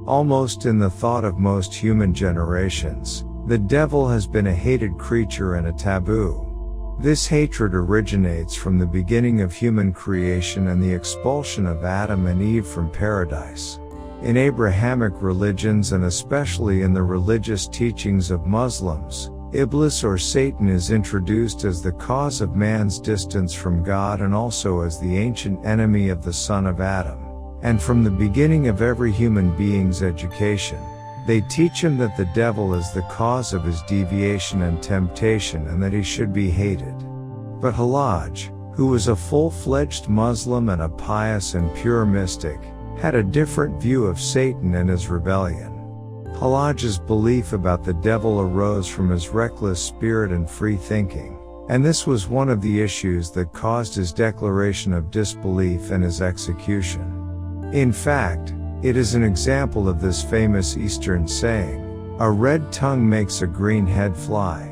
Almost in the thought of most human generations, the devil has been a hated creature and a taboo. This hatred originates from the beginning of human creation and the expulsion of Adam and Eve from paradise. In Abrahamic religions and especially in the religious teachings of Muslims, Iblis or Satan is introduced as the cause of man's distance from God and also as the ancient enemy of the son of Adam. And from the beginning of every human being's education, they teach him that the devil is the cause of his deviation and temptation and that he should be hated. But Hallaj, who was a full-fledged Muslim and a pious and pure mystic, had a different view of Satan and his rebellion. Hallaj's belief about the devil arose from his reckless spirit and free thinking, and this was one of the issues that caused his declaration of disbelief and his execution. In fact, it is an example of this famous Eastern saying, "A red tongue makes a green head fly."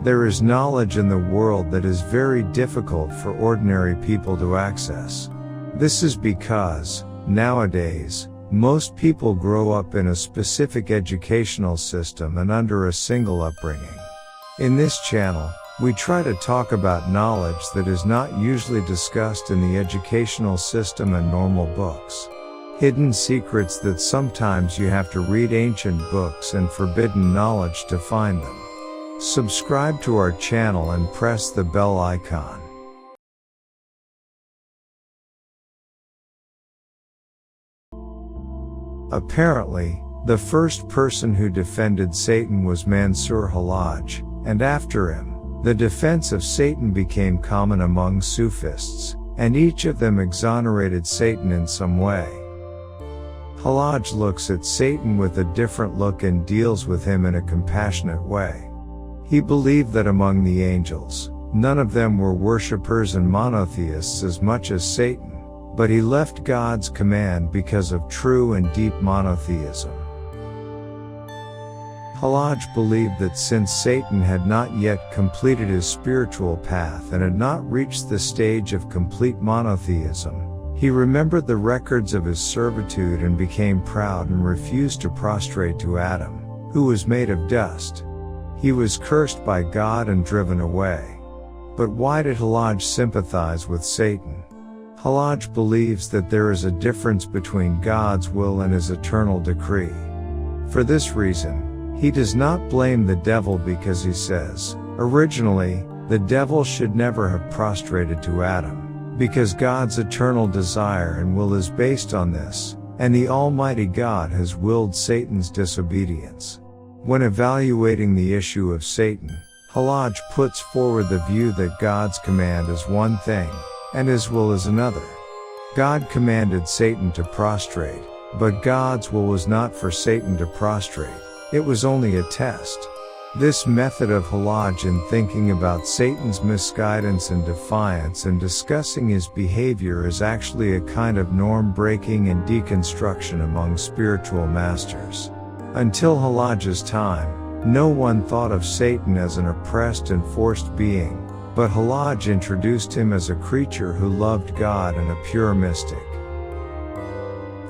There is knowledge in the world that is very difficult for ordinary people to access. This is because, nowadays, most people grow up in a specific educational system and under a single upbringing. In this channel, we try to talk about knowledge that is not usually discussed in the educational system and normal books. Hidden secrets that sometimes you have to read ancient books and forbidden knowledge to find them. Subscribe to our channel and press the bell icon. Apparently, the first person who defended Satan was Mansur Hallaj, and after him, the defense of Satan became common among Sufists, and each of them exonerated Satan in some way. Hallaj looks at Satan with a different look and deals with him in a compassionate way. He believed that among the angels, none of them were worshippers and monotheists as much as Satan, but he left God's command because of true and deep monotheism. Hallaj believed that since Satan had not yet completed his spiritual path and had not reached the stage of complete monotheism, he remembered the records of his servitude and became proud and refused to prostrate to Adam, who was made of dust. He was cursed by God and driven away. But why did Hallaj sympathize with Satan? Hallaj believes that there is a difference between God's will and his eternal decree. For this reason, he does not blame the devil because he says, originally, the devil should never have prostrated to Adam, because God's eternal desire and will is based on this, and the Almighty God has willed Satan's disobedience. When evaluating the issue of Satan, Hallaj puts forward the view that God's command is one thing, and his will is another. God commanded Satan to prostrate, but God's will was not for Satan to prostrate, it was only a test. This method of Hallaj in thinking about Satan's misguidance and defiance and discussing his behavior is actually a kind of norm-breaking and deconstruction among spiritual masters. Until Hallaj's time, no one thought of Satan as an oppressed and forced being, but Hallaj introduced him as a creature who loved God and a pure mystic.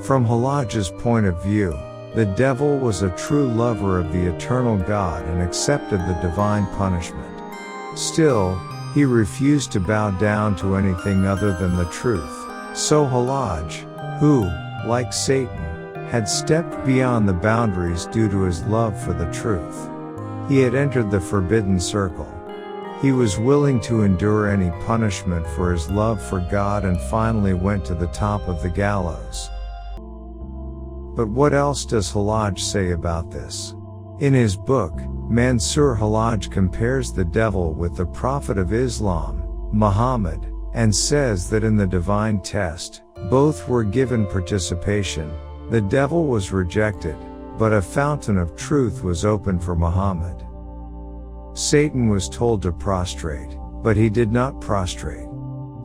From Hallaj's point of view, the devil was a true lover of the eternal God and accepted the divine punishment. Still, he refused to bow down to anything other than the truth. So Hallaj, who, like Satan, had stepped beyond the boundaries due to his love for the truth. He had entered the forbidden circle. He was willing to endure any punishment for his love for God and finally went to the top of the gallows. But what else does Hallaj say about this? In his book, Mansur Hallaj compares the devil with the Prophet of Islam, Muhammad, and says that in the divine test, both were given participation. The devil was rejected, but a fountain of truth was opened for Muhammad. Satan was told to prostrate, but he did not prostrate.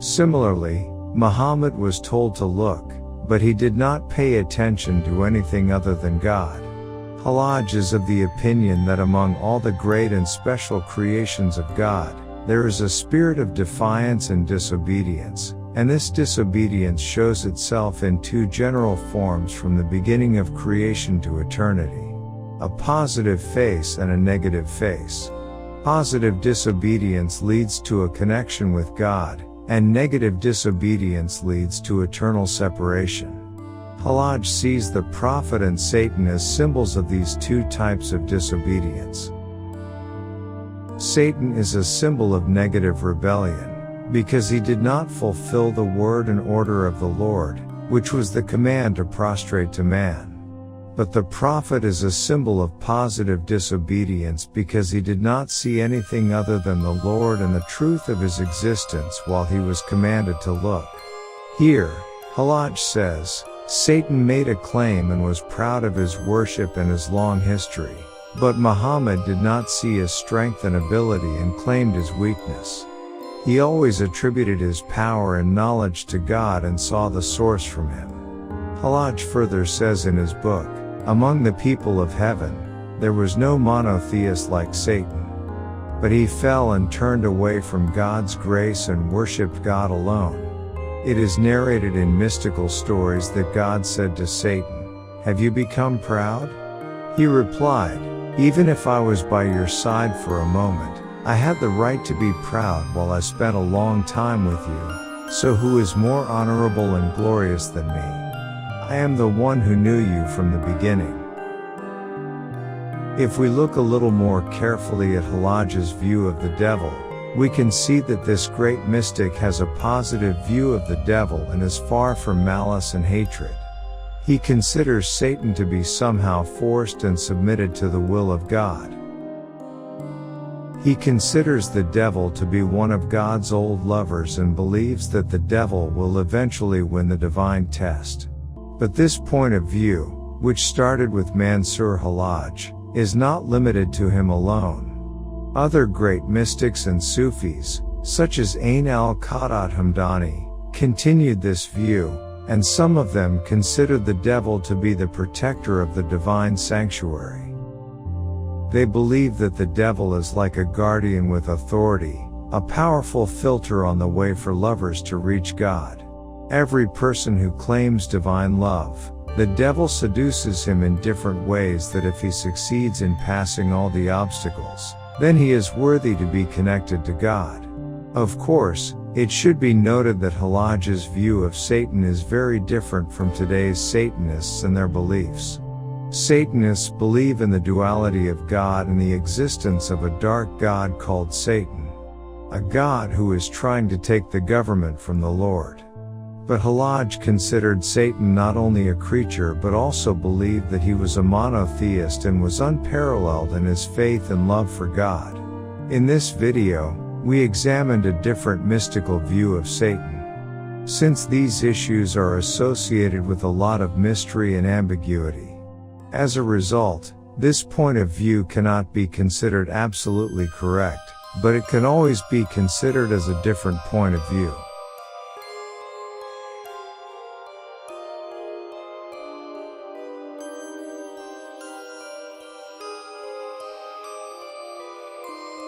Similarly, Muhammad was told to look, but he did not pay attention to anything other than God. Hallaj is of the opinion that among all the great and special creations of God, there is a spirit of defiance and disobedience, and this disobedience shows itself in two general forms from the beginning of creation to eternity: a positive face and a negative face. Positive disobedience leads to a connection with God, and negative disobedience leads to eternal separation. Halaj sees the prophet and Satan as symbols of these two types of disobedience. Satan is a symbol of negative rebellion, because he did not fulfill the word and order of the Lord, which was the command to prostrate to man. But the prophet is a symbol of positive disobedience because he did not see anything other than the Lord and the truth of his existence while he was commanded to look. Here, Halaj says, Satan made a claim and was proud of his worship and his long history, but Muhammad did not see his strength and ability and claimed his weakness. He always attributed his power and knowledge to God and saw the source from him. Halaj further says in his book, "Among the people of heaven, there was no monotheist like Satan. But he fell and turned away from God's grace and worshipped God alone. It is narrated in mystical stories that God said to Satan, 'Have you become proud?' He replied, 'Even if I was by your side for a moment, I had the right to be proud while I spent a long time with you. So who is more honorable and glorious than me? I am the one who knew you from the beginning.'" If we look a little more carefully at Halaj's view of the devil, we can see that this great mystic has a positive view of the devil and is far from malice and hatred. He considers Satan to be somehow forced and submitted to the will of God. He considers the devil to be one of God's old lovers and believes that the devil will eventually win the divine test. But this point of view, which started with Mansur Halaj, is not limited to him alone. Other great mystics and Sufis, such as Ain al-Qadat Hamdani, continued this view, and some of them considered the devil to be the protector of the divine sanctuary. They believe that the devil is like a guardian with authority, a powerful filter on the way for lovers to reach God. Every person who claims divine love, the devil seduces him in different ways that if he succeeds in passing all the obstacles, then he is worthy to be connected to God. Of course, it should be noted that Halaj's view of Satan is very different from today's Satanists and their beliefs. Satanists believe in the duality of God and the existence of a dark god called Satan, a god who is trying to take the government from the Lord. But Halaj considered Satan not only a creature but also believed that he was a monotheist and was unparalleled in his faith and love for God. In this video, we examined a different mystical view of Satan. Since these issues are associated with a lot of mystery and ambiguity, as a result, this point of view cannot be considered absolutely correct, but it can always be considered as a different point of view.